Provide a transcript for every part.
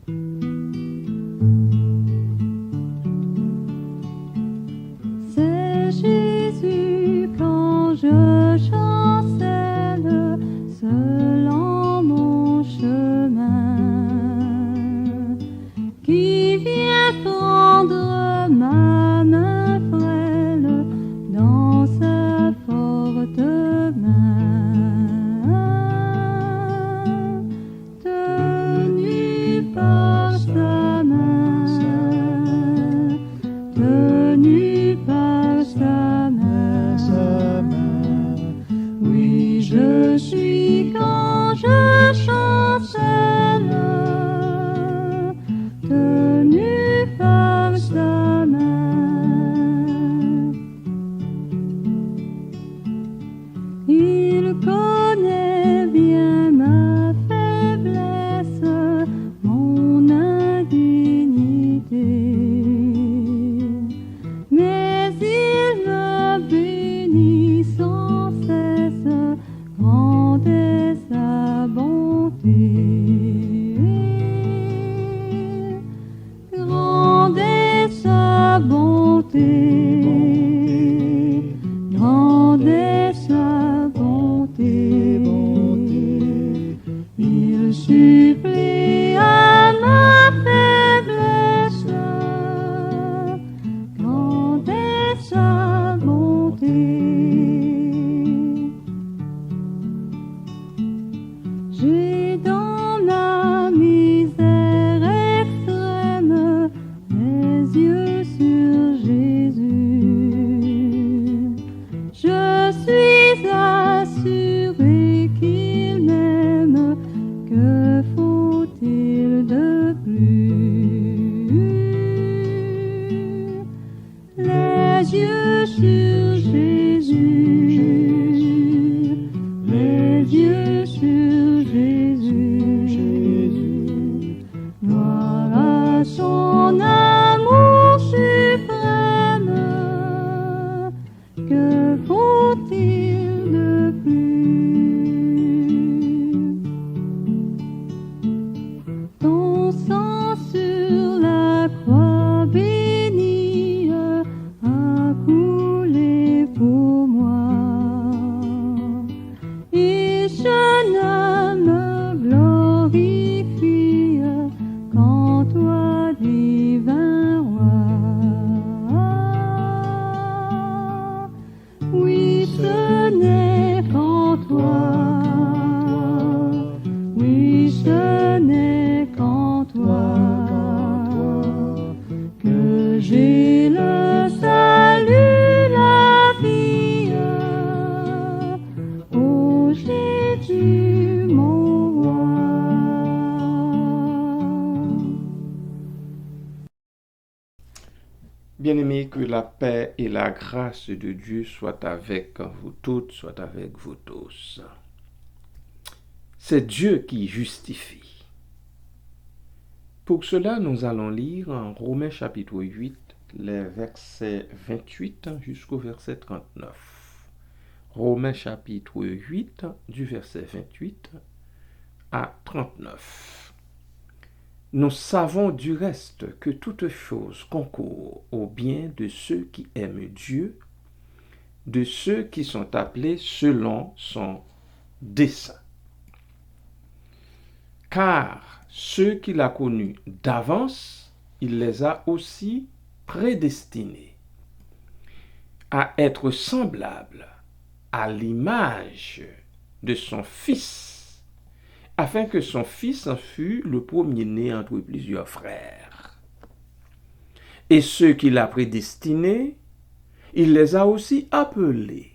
C'est Jésus quand je chancelle selon mon chemin, qui vient prendre ma main frêle dans sa forte main, tenu par sa main, tenu par sa main. Oui, je suis quand je chancelle, tenu par sa main. Il connaît bien ma faiblesse, mon indignité, mais il me bénit sans cesse, grande est sa bonté, grande est sa bonté, grande est sa bonté. Il supplie à ma faiblesse, grande est sa bonté. J'ai dans la misère extrême les yeux sur Jésus. Je suis assuré qu'il m'aime, que faut-il de plus? Les yeux sur Jésus, les yeux sur Jésus, gloire à son amour suprême, que faut-il de plus? Ton sang sur la croix bénie a coulé pour moi, et je ne me glorifie qu'en toi, divin roi. Oui, ce n'est qu'en toi, oui, ce n'est qu'en toi que j'ai le salut, la vie. Ô Jésus, mon roi. Bien-aimés, que la paix et la grâce de Dieu soient avec vous toutes, soient avec vous tous. C'est Dieu qui justifie. Pour cela, nous allons lire en Romains chapitre 8, les versets 28 jusqu'au verset 39. Romains chapitre 8, du verset 28 à 39. Nous savons du reste que toute chose concourt au bien de ceux qui aiment Dieu, de ceux qui sont appelés selon son dessein. Car ceux qu'il a connus d'avance, il les a aussi prédestinés à être semblables à l'image de son Fils, afin que son Fils en fût le premier-né entre plusieurs frères. Et ceux qu'il a prédestinés, il les a aussi appelés.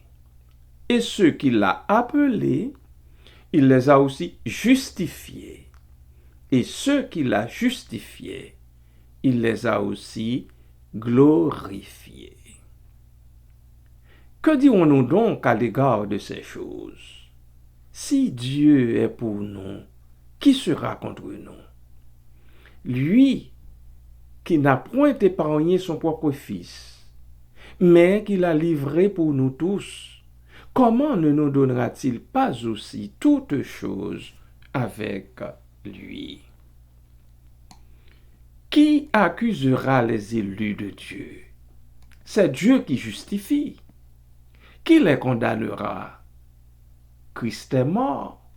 Et ceux qu'il a appelés, il les a aussi justifiés. Et ceux qu'il a justifiés, il les a aussi glorifiés. Que dirons-nous donc à l'égard de ces choses? Si Dieu est pour nous, qui sera contre nous? Lui qui n'a point épargné son propre Fils, mais qui l'a livré pour nous tous, comment ne nous donnera-t-il pas aussi toutes choses avec lui? Qui accusera les élus de Dieu? C'est Dieu qui justifie. Qui les condamnera? Christ est mort.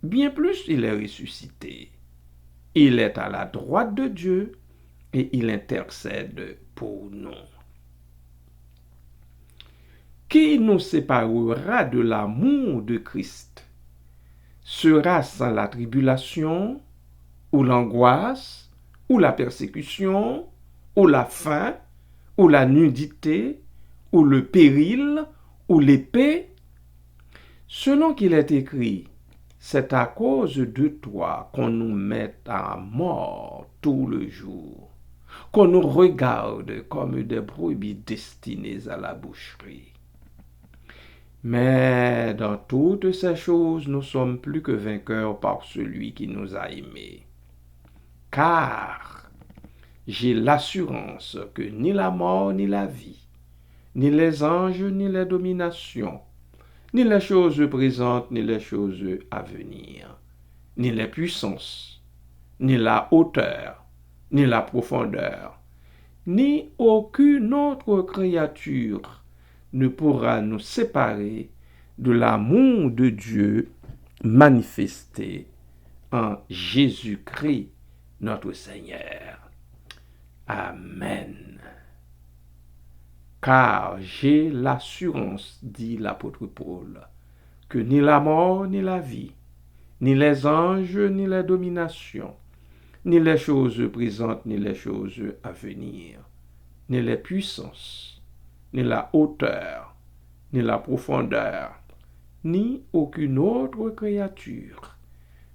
Bien plus, il est ressuscité. Il est à la droite de Dieu et il intercède pour nous. Qui nous séparera de l'amour de Christ? Sera-ce la tribulation, ou l'angoisse, ou la persécution, ou la faim, ou la nudité, ou le péril, ou l'épée? Selon qu'il est écrit, c'est à cause de toi qu'on nous met à mort tout le jour, qu'on nous regarde comme des brebis destinées à la boucherie. Mais dans toutes ces choses, nous sommes plus que vainqueurs par celui qui nous a aimés. Car j'ai l'assurance que ni la mort, ni la vie, ni les anges, ni les dominations, ni les choses présentes, ni les choses à venir, ni les puissances, ni la hauteur, ni la profondeur, ni aucune autre créature ne pourra nous séparer de l'amour de Dieu manifesté en Jésus-Christ, notre Seigneur. Amen. Car j'ai l'assurance, dit l'apôtre Paul, que ni la mort, ni la vie, ni les anges, ni les dominations, ni les choses présentes, ni les choses à venir, ni les puissances, ni la hauteur, ni la profondeur, ni aucune autre créature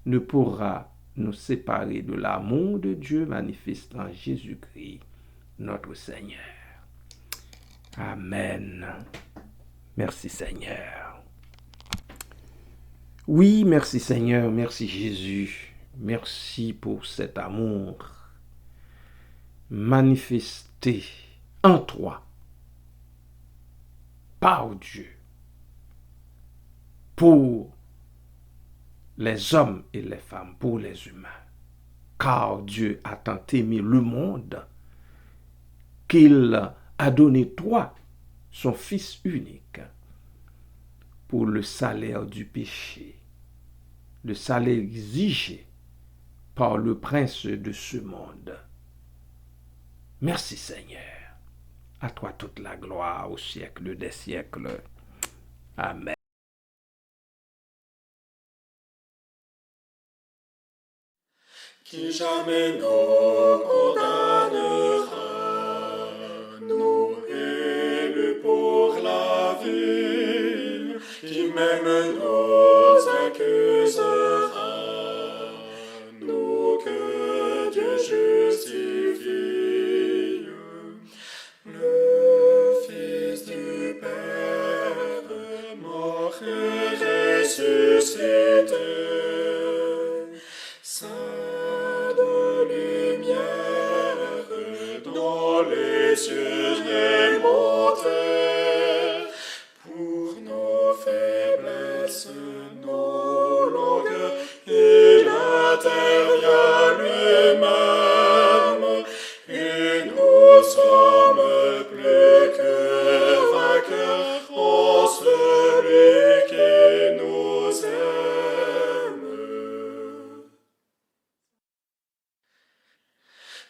ne pourra nous séparer de l'amour de Dieu manifesté en Jésus-Christ, notre Seigneur. Amen. Merci Seigneur. Oui, merci Seigneur, merci Jésus. Merci pour cet amour manifesté en toi, par Dieu, pour les hommes et les femmes, pour les humains. Car Dieu a tant aimé le monde qu'il a donné toi, son Fils unique, pour le salaire du péché, le salaire exigé par le prince de ce monde. Merci Seigneur. À toi toute la gloire au siècle des siècles. Amen. Qui jamais nous condamnera, nous élus pour la vie, qui même nous accusera, nous que Dieu justifie. Le Fils du Père, mort et ressuscité, Saint de lumière, dans les cieux est monté, pour nos faiblesses, nos langues, il intervient lui-même, et nous sommes plus que vainqueurs en celui qui nous aime.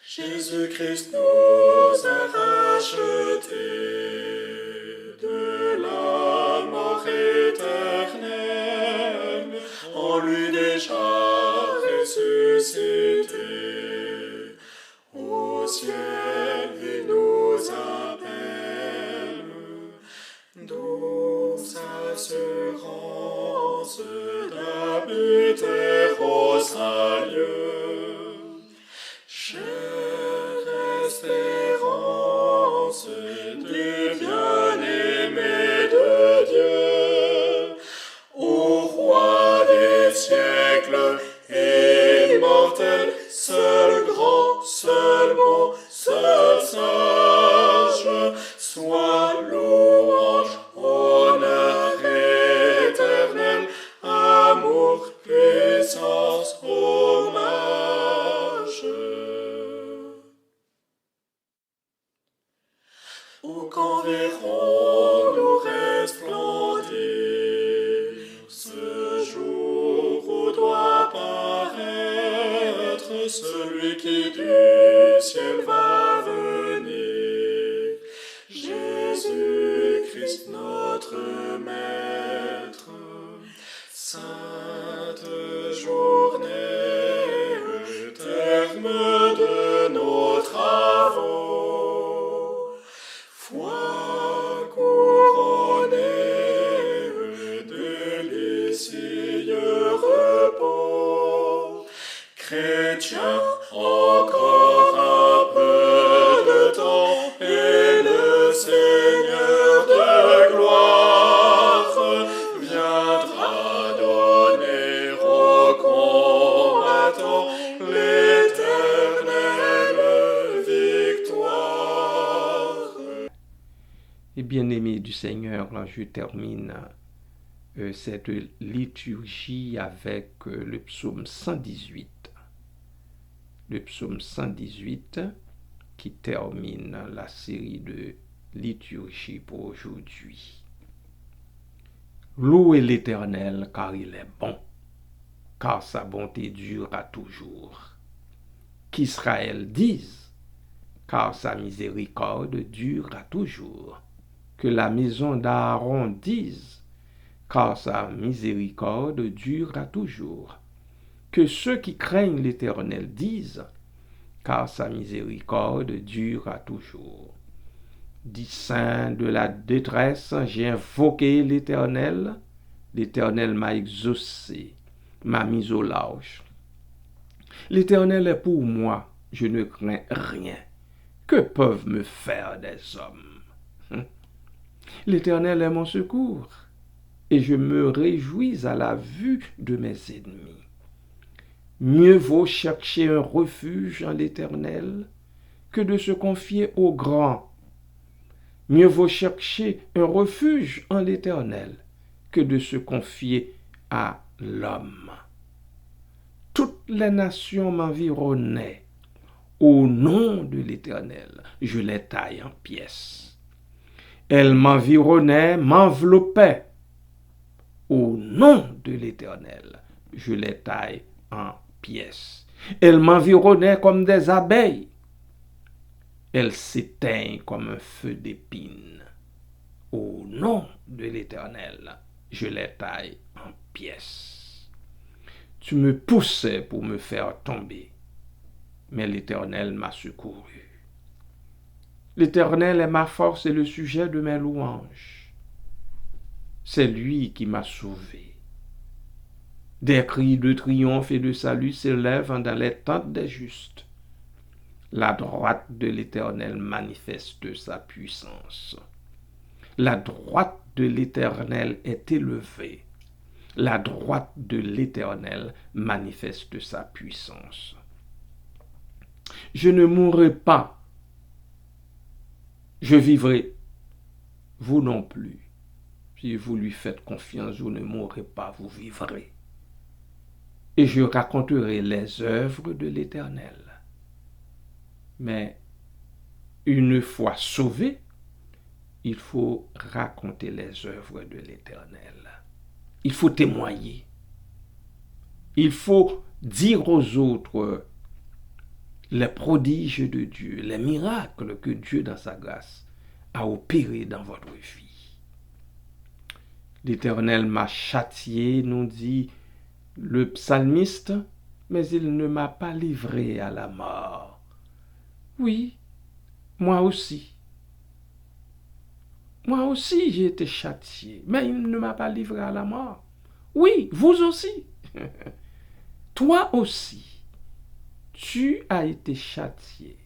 Jésus-Christ nous a rachetés de la mort éternelle, en lui déjà ressuscité. Au ciel il nous appelle, douce assurance d'habiter au salut. Chère espérance du bien-aimé de Dieu, au roi des siècles, immortel, seul quand verrons-nous resplendir ce jour où doit paraître celui qui du ciel va venir, Jésus-Christ notre Maître. Sainte journée, terme de nos travaux, foi couronnée, délicieux repos, chrétien encore un peu de temps, et le Seigneur de gloire viendra donner aux combattants l'éternelle victoire. Et bien-aimés du Seigneur, là, je termine cette liturgie avec le psaume 118. Le psaume 118 qui termine la série de liturgie pour aujourd'hui. Louez l'Éternel car il est bon, car sa bonté durera toujours. Qu'Israël dise, car sa miséricorde durera toujours. Que la maison d'Aaron dise, car sa miséricorde durera toujours. Que ceux qui craignent l'Éternel disent, car sa miséricorde durera toujours. Dit saint de la détresse, j'ai invoqué l'Éternel, l'Éternel m'a exaucé, m'a mis au large. L'Éternel est pour moi, je ne crains rien. Que peuvent me faire des hommes? L'Éternel est mon secours, et je me réjouis à la vue de mes ennemis. Mieux vaut chercher un refuge en l'Éternel que de se confier aux grands. Mieux vaut chercher un refuge en l'Éternel que de se confier à l'homme. Toutes les nations m'environnaient. Au nom de l'Éternel, je les taille en pièces. Elles m'environnaient, m'enveloppaient. Au nom de l'Éternel, je les taille en pièces. Elles m'environnaient comme des abeilles. Elles s'éteignent comme un feu d'épines. Au nom de l'Éternel, je les taille en pièces. Tu me poussais pour me faire tomber, mais l'Éternel m'a secouru. L'Éternel est ma force et le sujet de mes louanges. C'est lui qui m'a sauvé. Des cris de triomphe et de salut s'élèvent dans les tentes des justes. La droite de l'Éternel manifeste sa puissance. La droite de l'Éternel est élevée. La droite de l'Éternel manifeste sa puissance. Je ne mourrai pas. Je vivrai. Vous non plus. Si vous lui faites confiance, vous ne mourrez pas, vous vivrez. Et je raconterai les œuvres de l'Éternel. Mais une fois sauvé, il faut raconter les œuvres de l'Éternel. Il faut témoigner. Il faut dire aux autres les prodiges de Dieu, les miracles que Dieu, dans sa grâce, a opérés dans votre vie. L'Éternel m'a châtié, nous dit le psalmiste, mais il ne m'a pas livré à la mort. Oui, moi aussi. Moi aussi, j'ai été châtié, mais il ne m'a pas livré à la mort. Oui, vous aussi. Toi aussi. Tu as été châtié,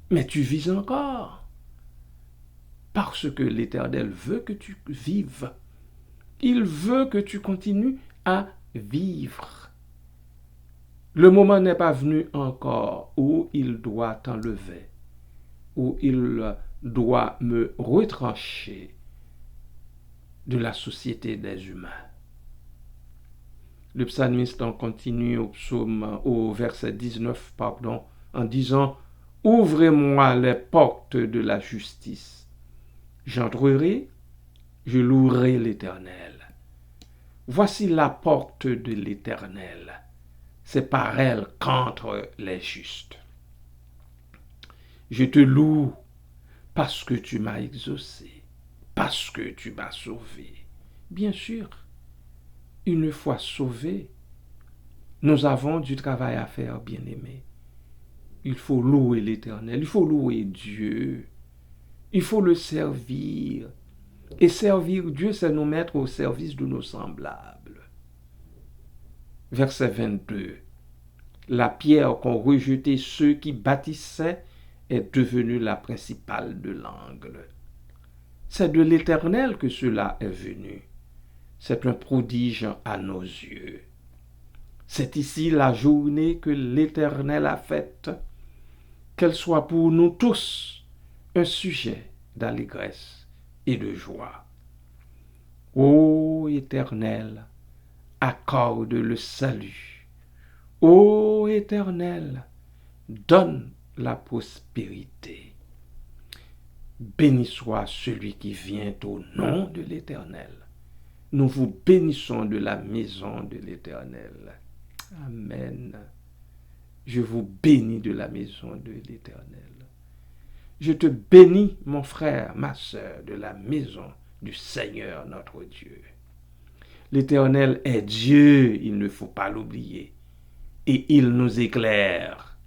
mais tu vis encore. Parce que l'Éternel veut que tu vives. Il veut que tu continues à vivre. Le moment n'est pas venu encore où il doit t'enlever, où il doit me retrancher de la société des humains. Le psalmiste en continue au verset 19, en disant « Ouvrez-moi les portes de la justice, J'entrerai, je louerai l'Éternel. Voici la porte de l'Éternel. C'est par elle qu'entrent les justes. Je te loue parce que tu m'as exaucé, parce que tu m'as sauvé. Bien sûr, une fois sauvés, nous avons du travail à faire, bien-aimés. Il faut louer l'Éternel, il faut louer Dieu, il faut le servir. Et servir Dieu, c'est nous mettre au service de nos semblables. Verset 22. La pierre qu'ont rejetée ceux qui bâtissaient est devenue la principale de l'angle. C'est de l'Éternel que cela est venu. C'est un prodige à nos yeux. C'est ici la journée que l'Éternel a faite, qu'elle soit pour nous tous un sujet d'allégresse et de joie. Ô Éternel, accorde le salut. Ô Éternel, donne la prospérité. Béni soit celui qui vient au nom de l'Éternel. Nous vous bénissons de la maison de l'Éternel. Amen. Je vous bénis de la maison de l'Éternel. Je te bénis, mon frère, ma sœur, de la maison du Seigneur notre Dieu. L'Éternel est Dieu, il ne faut pas l'oublier, et il nous éclaire.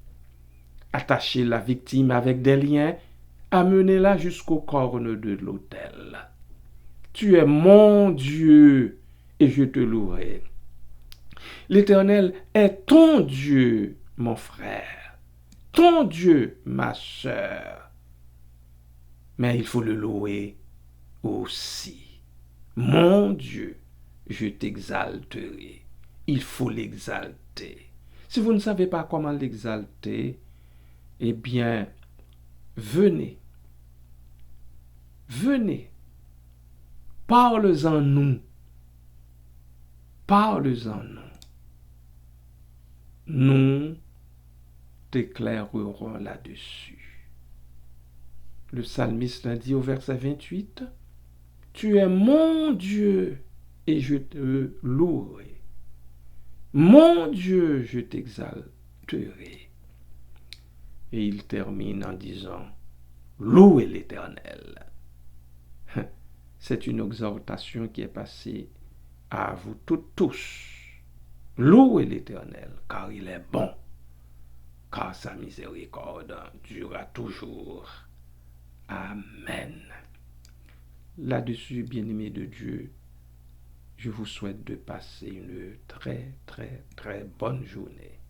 Attachez la victime avec des liens, amenez-la jusqu'aux cornes de l'autel. Tu es mon Dieu, et je te louerai. L'Éternel est ton Dieu, mon frère, ton Dieu, ma sœur. Mais il faut le louer aussi. Mon Dieu, je t'exalterai. Il faut l'exalter. Si vous ne savez pas comment l'exalter, eh bien, venez, parle-en nous, nous t'éclairerons là-dessus. Le psalmiste a dit au verset 28, « Tu es mon Dieu et je te louerai. Mon Dieu, je t'exalterai. » Et il termine en disant, « Louez l'Éternel. » C'est une exhortation qui est passée à vous toutes, tous. Louez l'Éternel, car il est bon, car sa miséricorde durera toujours. Amen. Là-dessus, bien-aimés de Dieu, je vous souhaite de passer une très, très, très bonne journée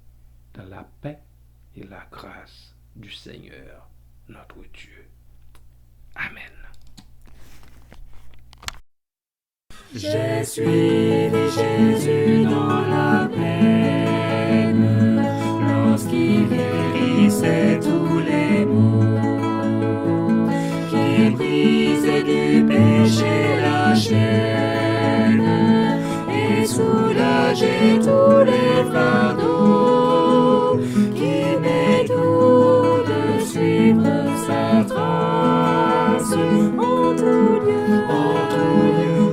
dans la paix et la grâce du Seigneur, notre Dieu. Amen. J'ai suivi Jésus dans la plaine, lorsqu'il guérissait tous les maux, qu'il brisait du péché la chaîne et soulageait tous les fardeaux, qui m'est doux de suivre sa trace en tout lieu, en tout lieu.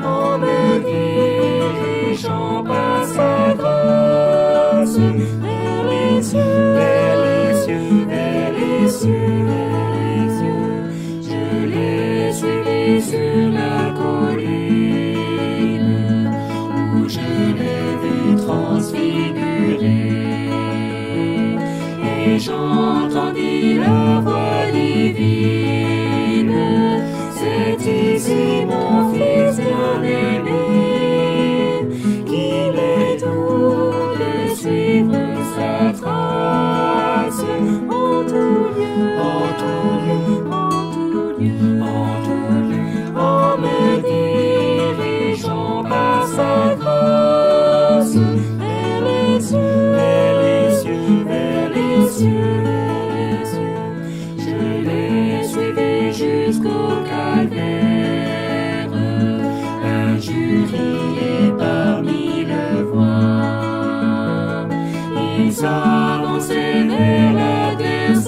En me dirigeant par sa grâce vers les cieux, vers les cieux, vers les cieux, vers les cieux. Je l'ai suivi sur la colline où je l'ai vu transfiguré et j'entendis la voix divine. C'est ici mon fils bien-aimé, qu'il est doux de suivre sa trace en tout lieu, en tout lieu, en tout lieu, en tout lieu, en me dirigeant par sa grâce vers les cieux, vers les cieux, vers les cieux, vers les cieux. Je l'ai suivi jusqu'au calvaire, injurié parmi le voir. Il s'avançait vers l'adversaire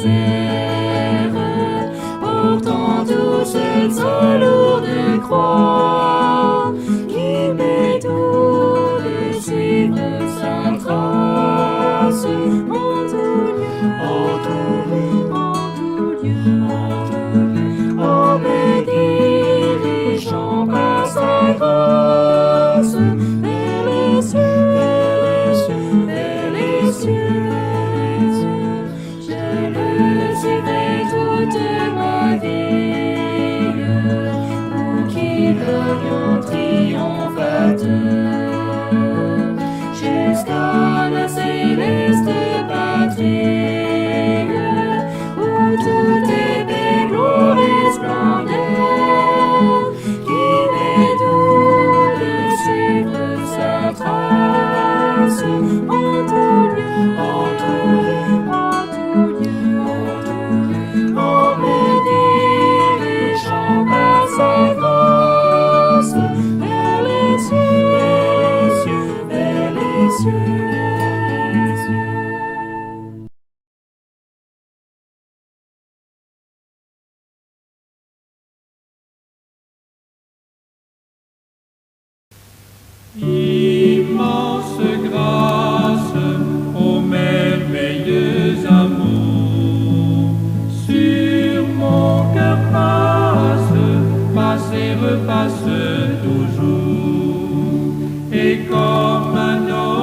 cette sa lourde croix, qui m'est doux de suivre sa trace. En tout lieu, en tout lieu, en tout lieu, en tout lieu, en me dirigeant par sa grâce, vers les cieux, vers les cieux, vers les cieux, vers les cieux. Je le suivrai toute ma vie, pour qu'il oriente triomphateur jusqu'à la céleste patrie, où tout est paix, gloire et splendeur, qui m'est doux de suivre sa trace. En tout lieu, en tout lieu, en tout lieu, en tout lieu, en me dirigeant par sa grâce, vers les cieux, vers les cieux, vers les cieux, vers les cieux. Immense grâce, ô merveilleux amour, sur mon cœur passe et repasse toujours, et comme un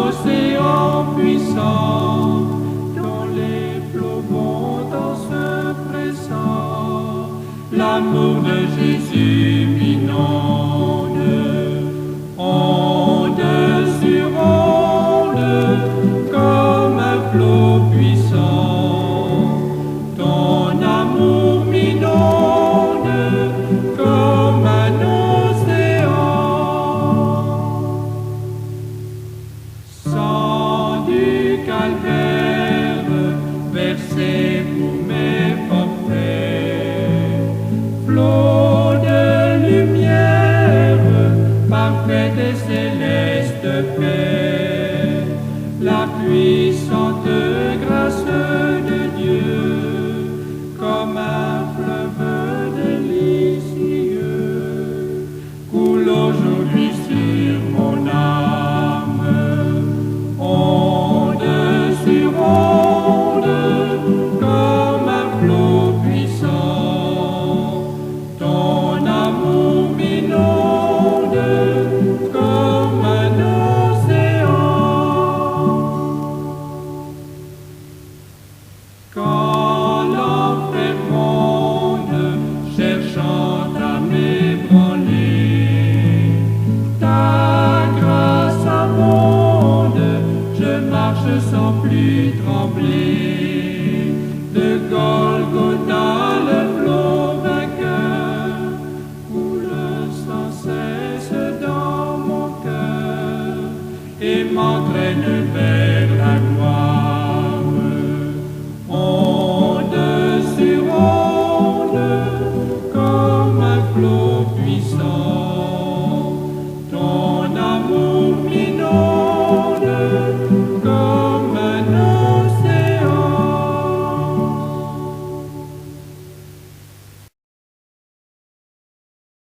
océan puissant, dont les flots vont en se pressant, l'amour de Jésus m'inonde. Onde sur onde, comme un flot puissant, ton amour m'inonde comme un océan. Sang du calvaire versé pour mes forfaits, flot de lumière, parfaite et céleste paix, la puissante grâce de Dieu, comme un fleuve délicieux, coule aujourd'hui sur mon âme, onde sur onde, comme un flot puissant, ton amour m'inonde comme un océan. Quand l'enfer ronde, cherchant à m'ébranler, ta grâce abonde, je marche sans plus trembler. De Golgotha le flot vainqueur coule sans cesse dans mon cœur et m'entraîne vers